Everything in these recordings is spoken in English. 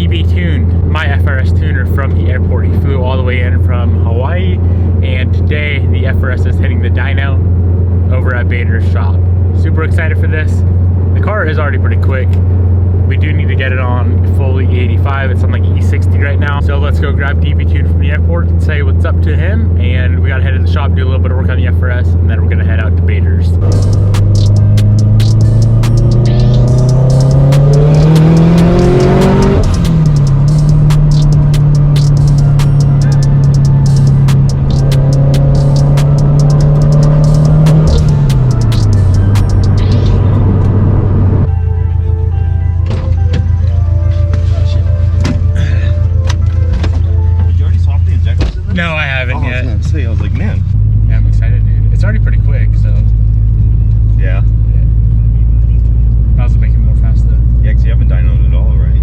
DB tuned my FRS tuner from the airport. He flew all the way in from Hawaii, and today the FRS is hitting the dyno over at Bader's shop. Super excited for this. The car is already pretty quick. We do need to get it on fully E85. It's on like E60 right now. So let's go grab DB Tune from the airport and say what's up to him. And we gotta head to the shop, do a little bit of work on the FRS, and then we're gonna head out to Bader's. No, I haven't yet. I was gonna say, I was like, man. Yeah, I'm excited, dude. It's already pretty quick, so. Yeah. Might as well make it more fast though. Yeah, because you haven't dynoed at all, right?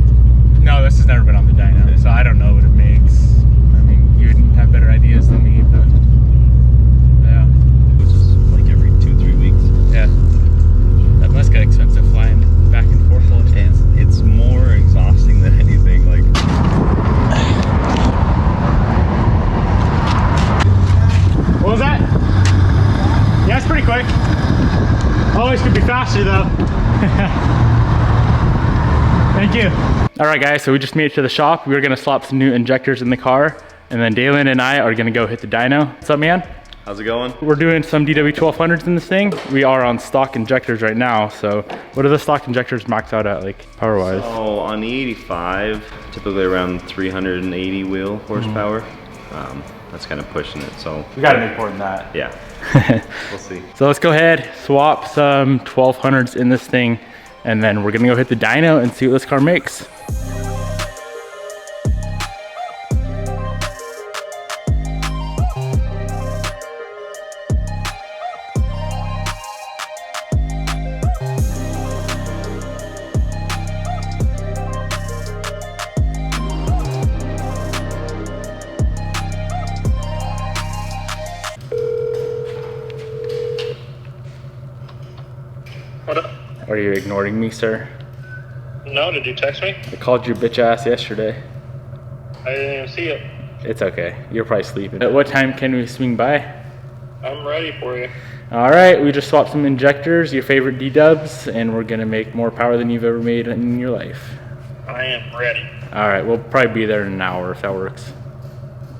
No, this has never been on the dyno, so I don't know what it makes. I mean, you would have better ideas than me, but yeah. Which is like every 2-3 weeks. Yeah. That must get expensive flying back and forth all the time. It's more exhausting than anything. Like. What was that? Yeah, it's pretty quick. Always could be faster though. Thank you. All right guys, so we just made it to the shop. We were gonna swap some new injectors in the car, and then Dalen and I are gonna go hit the dyno. What's up, man? How's it going? We're doing some DW1200s in this thing. We are on stock injectors right now. So what are the stock injectors max out at, like power-wise? So on the 85, typically around 380 wheel horsepower. That's kind of pushing it, so. We gotta make more than that. Yeah, we'll see. So let's go ahead, swap some 1200s in this thing, and then we're gonna go hit the dyno and see what this car makes. What up? Are you ignoring me, sir? No, did you text me? I called you bitch ass yesterday. I didn't even see it. It's okay. You're probably sleeping. At what time can we swing by? I'm ready for you. All right, we just swapped some injectors, your favorite D-dubs, and we're gonna make more power than you've ever made in your life. I am ready. All right, we'll probably be there in an hour if that works.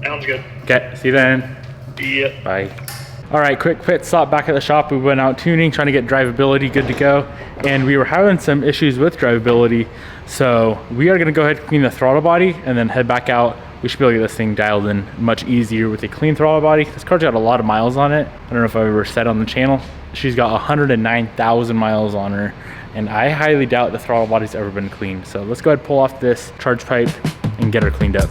Sounds good. Okay, see you then. Yeah. Bye. All right, quick pit stop back at the shop. We went out tuning, trying to get drivability good to go, and we were having some issues with drivability. So we are gonna go ahead and clean the throttle body and then head back out. We should be able to get this thing dialed in much easier with a clean throttle body. This car's got a lot of miles on it. I don't know if I've ever said on the channel. She's got 109,000 miles on her, and I highly doubt the throttle body's ever been cleaned. So let's go ahead and pull off this charge pipe and get her cleaned up.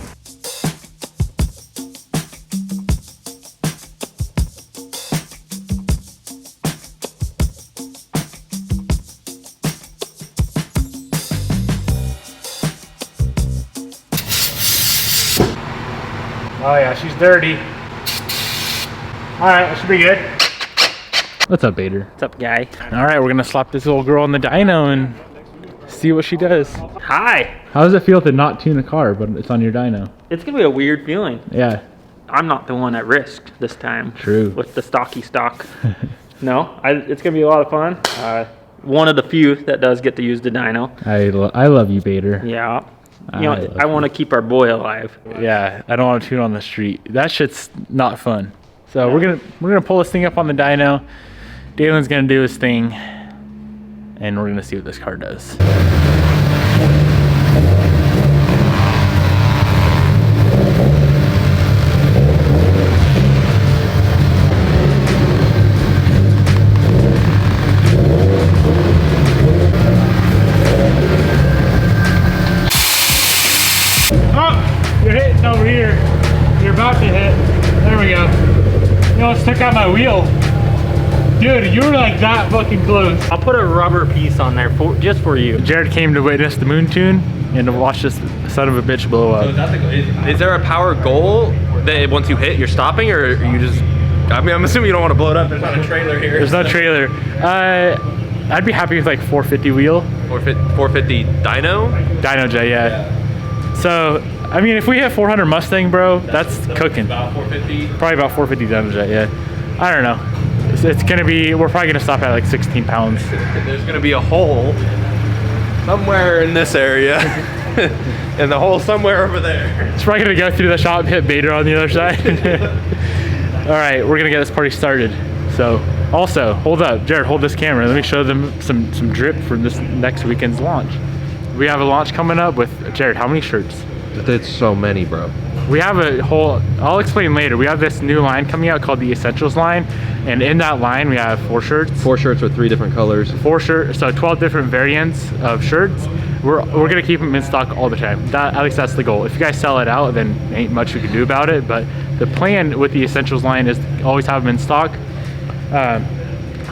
Oh yeah, she's dirty. All right, that should be good. What's up, Bader? What's up, guy? All right, we're gonna slap this little girl on the dyno and see what she does. Hi. How does it feel to not tune a car, but it's on your dyno? It's gonna be a weird feeling. Yeah. I'm not the one at risk this time. True. With the stocky stock. No, it's gonna be a lot of fun. One of the few that does get to use the dyno. I love you, Bader. Yeah. You know, I want to keep our boy alive. Yeah, I don't want to tune on the street. That shit's not fun. So we're gonna pull this thing up on the dyno. Dalen's gonna do his thing, and we're gonna see what this car does. You're hitting over here. You're about to hit. There we go. You almost took out my wheel. Dude, you were like that fucking close. I'll put a rubber piece on there just for you. Jared came to witness the moon tune and to watch this son of a bitch blow up. Is there a power goal that once you hit, you're stopping, or you just? I mean, I'm assuming you don't want to blow it up. There's not a trailer here. There's no trailer. I'd be happy with like 450 wheel. 450 dyno? Dyno J, yeah. So, I mean, if we have 400 Mustang, bro, that's cooking. About 450. Probably about 450 damage, yeah. I don't know. It's gonna be, we're probably gonna stop at like 16 pounds. There's gonna be a hole somewhere in this area. And the hole somewhere over there. It's probably gonna go through the shop, hit Bader on the other side. All right, we're gonna get this party started. So, also, hold up, Jared, hold this camera. Let me show them some drip for this next weekend's launch. We have a launch coming up with, Jared, how many shirts? It's so many, bro. We have a whole, I'll explain later. We have this new line coming out called the Essentials line. And in that line, we have 4 shirts. 4 shirts with 3 different colors. 4 shirts, so 12 different variants of shirts. We're gonna keep them in stock all the time. At least that's the goal. If you guys sell it out, then ain't much we can do about it. But the plan with the Essentials line is to always have them in stock.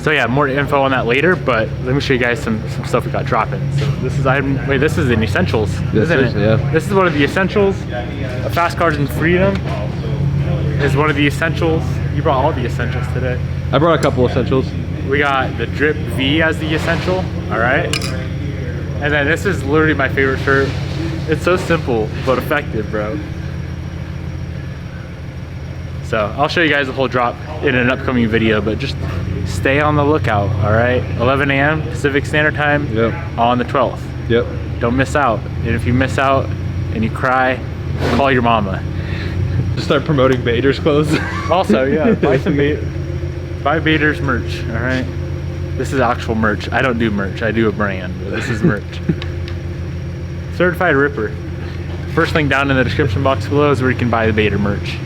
So yeah, more info on that later, but let me show you guys some stuff we got dropping. So this is this is an Essentials, isn't it? Yeah. This is one of the Essentials. Fast Cars and Freedom is one of the Essentials. You brought all the Essentials today. I brought a couple Essentials. We got the Drip V as the Essential, all right? And then this is literally my favorite shirt. It's so simple, but effective, bro. So I'll show you guys the whole drop in an upcoming video, but just stay on the lookout, all right? 11 a.m. Pacific Standard Time on the 12th. Yep. Don't miss out. And if you miss out and you cry, call your mama. Just start promoting Bader's clothes. Also, yeah, buy Bader's merch, all right? This is actual merch. I don't do merch. I do a brand, but this is merch. Certified Ripper. First link down in the description box below is where you can buy the Bader merch.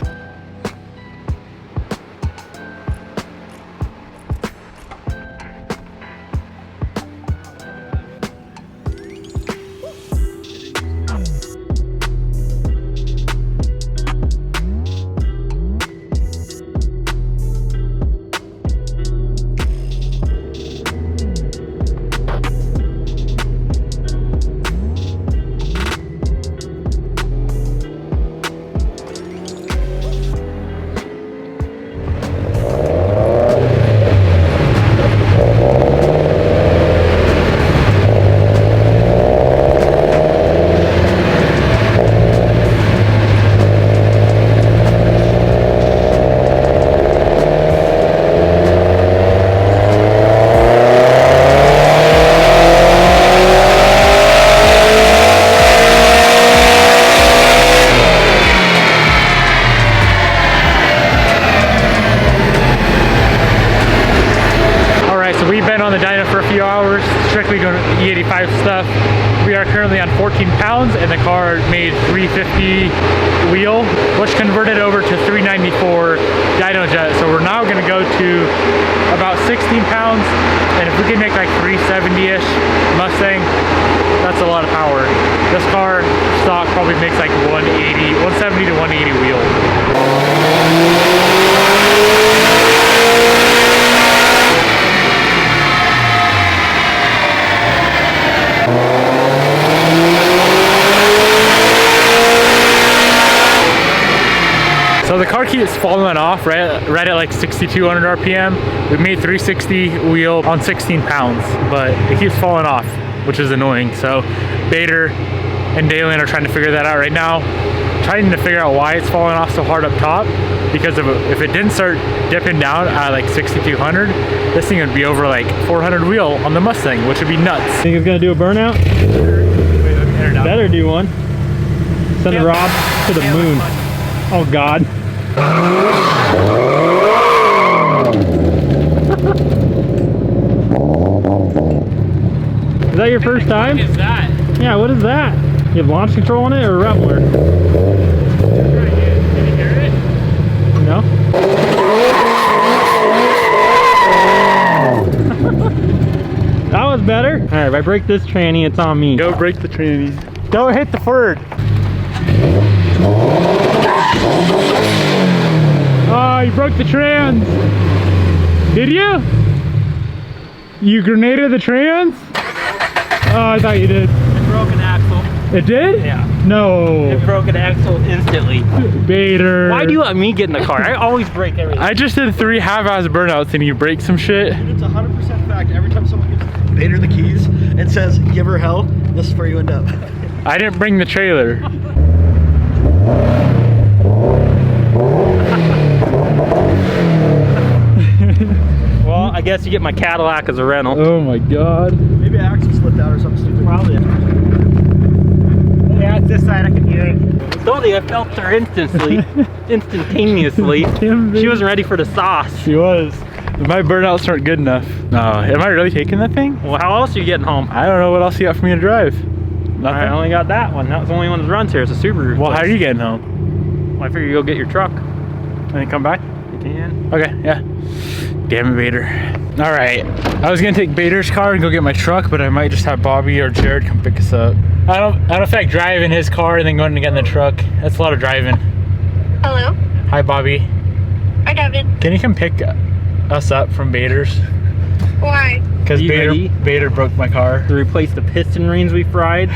On the dyno for a few hours, strictly doing E85 stuff. We are currently on 14 pounds and the car made 350 wheel, which converted over to 394 dyno jet. So we're now gonna go to about 16 pounds, and if we can make like 370-ish Mustang, that's a lot of power. This car stock probably makes like 170 to 180 wheel. So the car keeps falling off right at like 6,200 RPM. We made 360 wheel on 16 pounds, but it keeps falling off, which is annoying. So Bader and Dalen are trying to figure that out right now, trying to figure out why it's falling off so hard up top, because if it didn't start dipping down at like 6,200, this thing would be over like 400 wheel on the Mustang, which would be nuts. Think it's gonna do a burnout? Better do one. Send Rob to the moon. Oh God. Is that your first time? What is that? Yeah, what is that? You have launch control on it or Reveler? Can you hear it? No? That was better. All right, if I break this tranny, it's on me. Go break the tranny. Don't hit the Ford. Oh, you broke the trans. Did you? You grenaded the trans? Oh, I thought you did. It broke an axle. It did? Yeah. No. It broke an axle instantly. Bader. Why do you let me get in the car? I always break everything. I just did 3 half-ass burnouts and you break some shit. It's 100% fact. Every time someone gives Bader the keys and says, give her hell, this is where you end up. I didn't bring the trailer. I guess you get my Cadillac as a rental. Oh my god. Maybe an axle slipped out or something stupid. Probably. Yeah, it's this side I can hear it. Told you I felt her instantaneously. She wasn't ready for the sauce. She was. My burnouts aren't good enough. No, am I really taking that thing? Well, how else are you getting home? I don't know what else you got for me to drive. Nothing? I only got that one. That was the only one that runs here. It's a Subaru. Well, how are you getting home? Well, I figure you'll get your truck. And then come back? You can. Okay, yeah. Damn it, Bader. All right, I was gonna take Bader's car and go get my truck, but I might just have Bobby or Jared come pick us up. I don't feel like driving his car and then going to get in the truck. That's a lot of driving. Hello. Hi, Bobby. Hi, Devin. Can you come pick us up from Bader's? Why? Because You ready? Bader broke my car. To replace the piston rings we fried.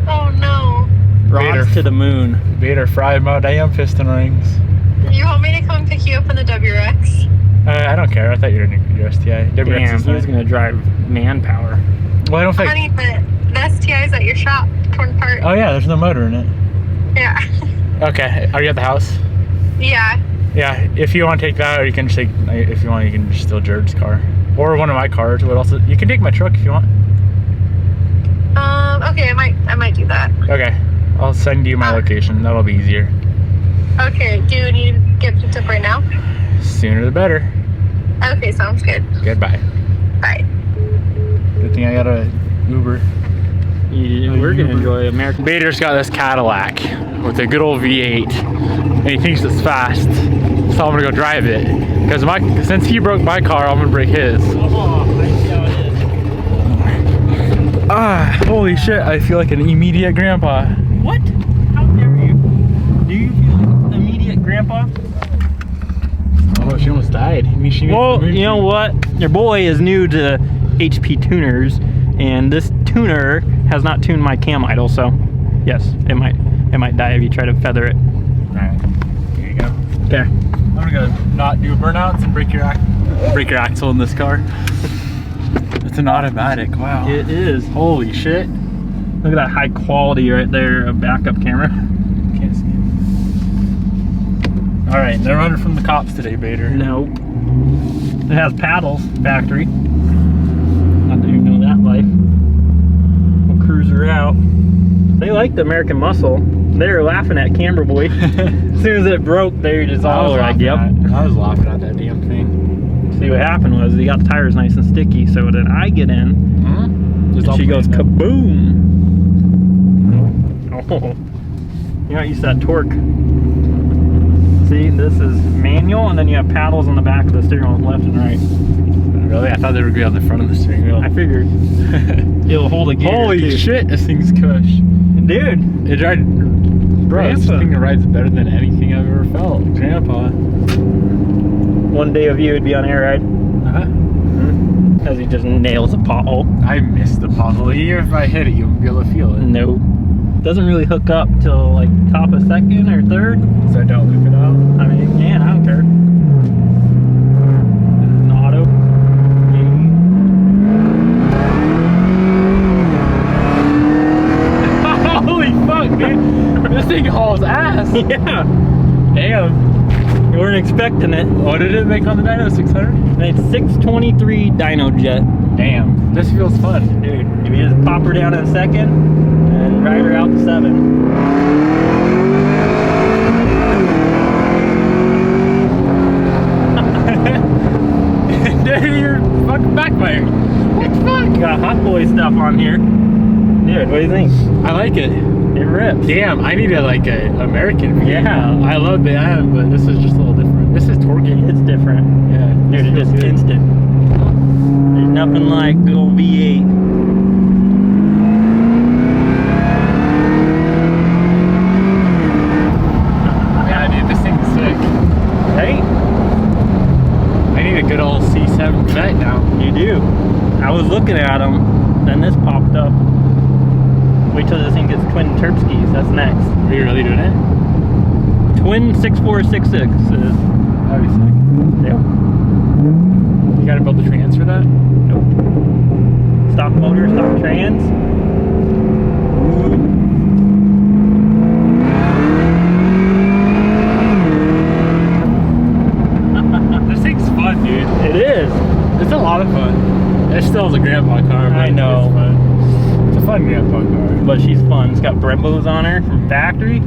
Oh no. Rods to the moon. Bader fried my damn piston rings. You want me to come pick you up in the WRX? I don't care. I thought you were in your STI. WRX Damn, is he was fine. gonna drive manpower. Well, I don't think. Honey, but the STI's at your shop, torn apart. Oh yeah, there's no motor in it. Yeah. Okay, are you at the house? Yeah. Yeah, if you want to take that, or you can just take, if you want, you can just steal Jared's car. Or one of my cars. What else? You can take my truck if you want. Okay, I might do that. Okay, I'll send you my location. That'll be easier. Okay, do you need to get picked up right now? Sooner the better. Okay, sounds good. Goodbye. Bye. Good thing I got a Uber. We're gonna enjoy American. Bader's got this Cadillac with a good old V8, and he thinks it's fast, so I'm gonna go drive it. Because since he broke my car, I'm gonna break his. Oh, I see how it is. Ah, holy shit! I feel like an immediate grandpa. What? How dare you? Do you feel like immediate grandpa? Oh, she almost died. Well, you know what? Your boy is new to HP tuners, and this tuner has not tuned my cam idle, so yes, it might die if you try to feather it. Alright, here you go. Okay. I'm gonna go not do burnouts and break your axle in this car. It's an automatic. Wow. It is. Holy shit. Look at that high quality right there of backup camera. Can't see it. All right, they're running from the cops today, Bader. No. It has paddles, factory. Not that you know that life. We'll cruise her out. They like the American Muscle. They were laughing at Camber Boy. As soon as it broke, they were just all like, yep. I was laughing at that damn thing. See, what happened was they got the tires nice and sticky, so then I get in, and she goes kaboom. Oh, you're not used to that torque. See, this is manual, and then you have paddles on the back of the steering wheel, left and right. Really? I thought they would be on the front of the steering wheel. I figured it'll hold a gear. Holy too. shit, this thing's cush. Dude. It rides, bro, this thing rides better than anything I've ever felt. Grandpa. One day of you would be on air ride. As he just nails a pothole. I missed the pothole. Even if I hit it, you won't be able to feel it. No. Doesn't really hook up till like top of second or third. So I don't loop it out. I mean, yeah, I don't care. An auto. Holy fuck, dude. This thing hauls ass. Yeah. Damn. You weren't expecting it. What did it make on the Dyno 600? It's 623 Dyno Jet. Damn. This feels fun. Dude, if you just pop her down in a second and ride her out to 7. Dude, you're fucking backfiring. What the fuck? Got Hot Boy stuff on here. Dude, what do you think? I like it. It rips. Damn, I need like a American V8. Yeah. I love the M, but this is just a little different. This is torquey. It's different. Yeah. Dude, it's just instant. There's nothing like good old V8. Yeah, dude, this thing's sick. Hey, I need a good old C7 vet now. you do. I was looking at them, then this popped up. Wait till this thing gets twin turp skis. That's next. Are you really doing it? Twin 6466 is. That'd be sick. Yep. You gotta build the trans for that? Nope. Stock motor, stock trans. This thing's fun, dude. It is. Stunner from factory.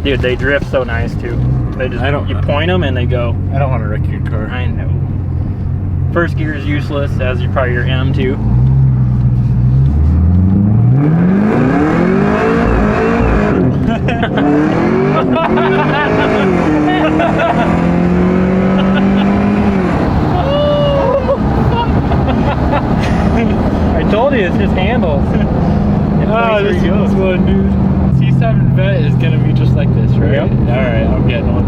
Dude, they drift so nice too. They just, you point them and they go. I don't want to wreck your car. I know. First gear is useless, as you probably your M2. I told you, it's just handles. Oh, this is one, dude. C7 vet is gonna be just like this, right? Yep. Alright, I'm getting one.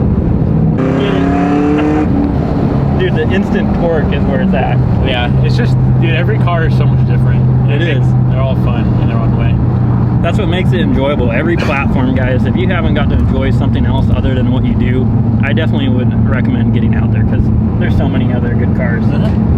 Dude, the instant torque is where it's at. Yeah, it's just, dude, every car is so much different. It is. They're all fun in their own way. That's what makes it enjoyable. Every platform, guys, if you haven't got to enjoy something else other than what you do, I definitely would recommend getting out there because there's so many other good cars.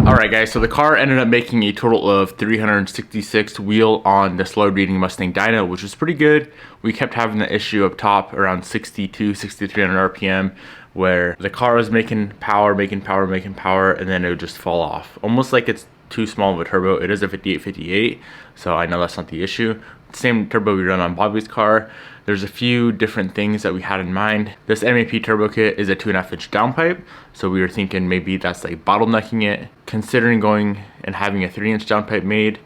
All right, guys, so the car ended up making a total of 366 wheel on the slow reading Mustang dyno, which was pretty good. We kept having the issue up top around 62, 6300 RPM where the car was making power, and then it would just fall off. Almost like it's too small of a turbo. It is a 5858, so I know that's not the issue. Same turbo we run on Bobby's car. There's a few different things that we had in mind. This MAP turbo kit is a 2.5-inch downpipe, so we were thinking maybe that's like bottlenecking it. Considering going and having a 3-inch downpipe made,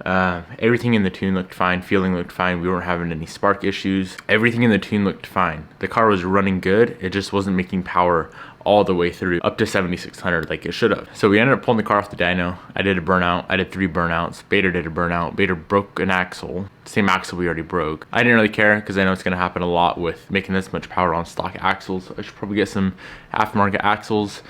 everything in the tune looked fine, feeling looked fine. We weren't having any spark issues. Everything in the tune looked fine. The car was running good. It just wasn't making power all the way through up to 7600 like it should have. So we ended up pulling the car off the dyno. I did a burnout. I did 3 burnouts. Bader did a burnout. Bader broke an axle. Same axle we already broke. I didn't really care because I know it's going to happen a lot with making this much power on stock axles. I should probably get some aftermarket axles.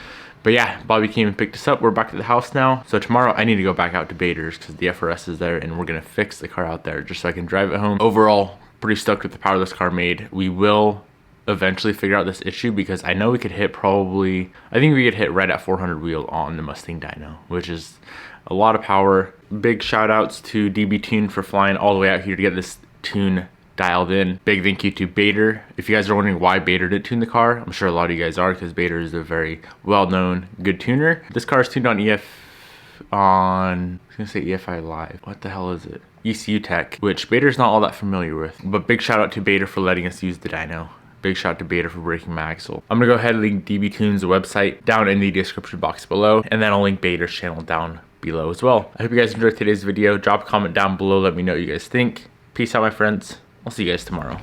But yeah, Bobby came and picked us up. We're back at the house now. So tomorrow I need to go back out to Bader's because the FRS is there and we're going to fix the car out there just so I can drive it home. Overall, pretty stoked with the power this car made. We will eventually figure out this issue because I know we could hit probably, I think we could hit right at 400 wheel on the Mustang dyno, which is a lot of power. Big shout outs to DB Tune for flying all the way out here to get this tune dialed in. Big thank you to Bader. If you guys are wondering why Bader didn't tune the car, I'm sure a lot of you guys are because Bader is a very well-known good tuner. This car is tuned on I was gonna say EFI Live. What the hell is it? ECU Tech, which Bader's not all that familiar with. But big shout out to Bader for letting us use the dyno. Big shout out to Bader for breaking my axle. I'm gonna go ahead and link DB Tune's website down in the description box below, and then I'll link Bader's channel down below as well. I hope you guys enjoyed today's video. Drop a comment down below, let me know what you guys think. Peace out, my friends. I'll see you guys tomorrow.